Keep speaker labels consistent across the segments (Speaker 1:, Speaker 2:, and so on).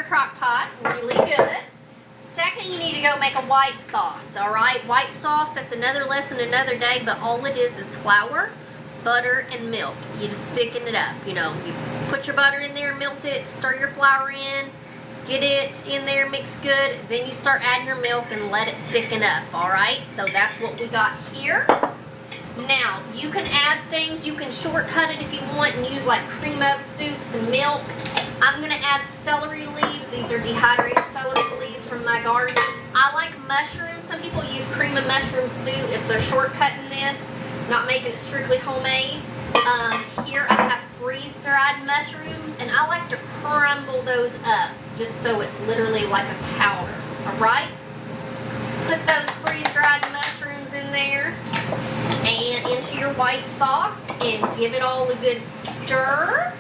Speaker 1: crock pot, really good. Second, you need to go make a white sauce, all right? White sauce, that's another lesson another day, but all it is flour, butter, and milk. You just thicken it up, you know. You put your butter in there, melt it, stir your flour in, get it in there, mix good. Then you start adding your milk and let it thicken up, all right? So that's what we got here. Now, you can add things, you can shortcut it if you want and use like cream of soups and milk. I'm gonna add celery leaves. These are dehydrated celery leaves from my garden. I like mushrooms. Some people use cream of mushroom soup if they're shortcutting this, not making it strictly homemade. Here I have freeze-dried mushrooms, and I like to crumble those up just so it's literally like a powder, all right? Put those freeze-dried mushrooms in there and into your white sauce and give it all a good stir.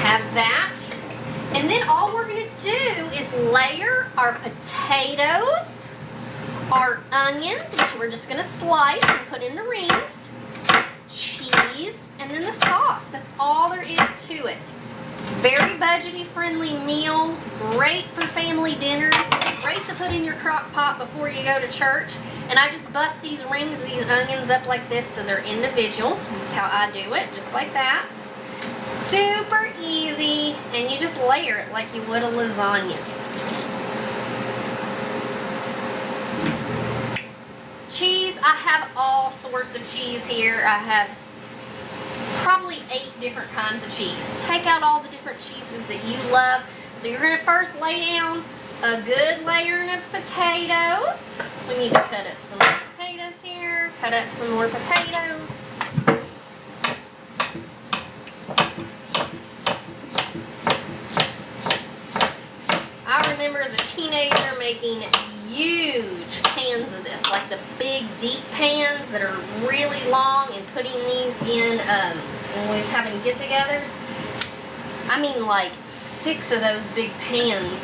Speaker 1: Have that. And then all we're going to do is layer our potatoes, our onions, which we're just going to slice and put into rings, cheese, and then the sauce. That's all there is to it. Very budget-friendly meal, great for family dinners, great to put in your crock pot before you go to church. And I just bust these rings of these onions up like this so they're individual. That's how I do it, just like that. Super easy, and you just layer it like you would a lasagna. Cheese, I have all sorts of cheese here. I have probably 8 different kinds of cheese. Take out all the different cheeses that you love. So you're going to first lay down a good layering of potatoes. We need to cut up some more potatoes here. Cut up some more potatoes. I remember as a teenager making huge pans of this, like the big deep pans that are really long, and putting these in when we was having get-togethers. I mean like 6 of those big pans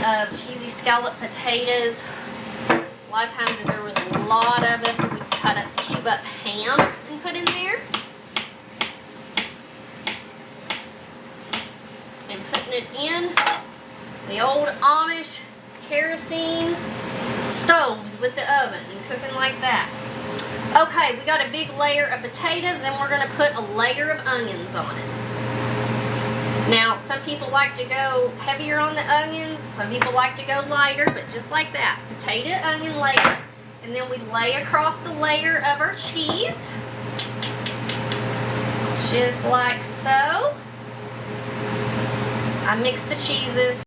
Speaker 1: of cheesy scalloped potatoes. A lot of times if there was a lot of us, we'd cube up ham and put in there. And putting it in the old Amish kerosene stoves with the oven and cooking like that. Okay, we got a big layer of potatoes, then we're going to put a layer of onions on it. Now, some people like to go heavier on the onions, some people like to go lighter, but just like that, potato onion layer, and then we lay across the layer of our cheese, just like so. I mix the cheeses.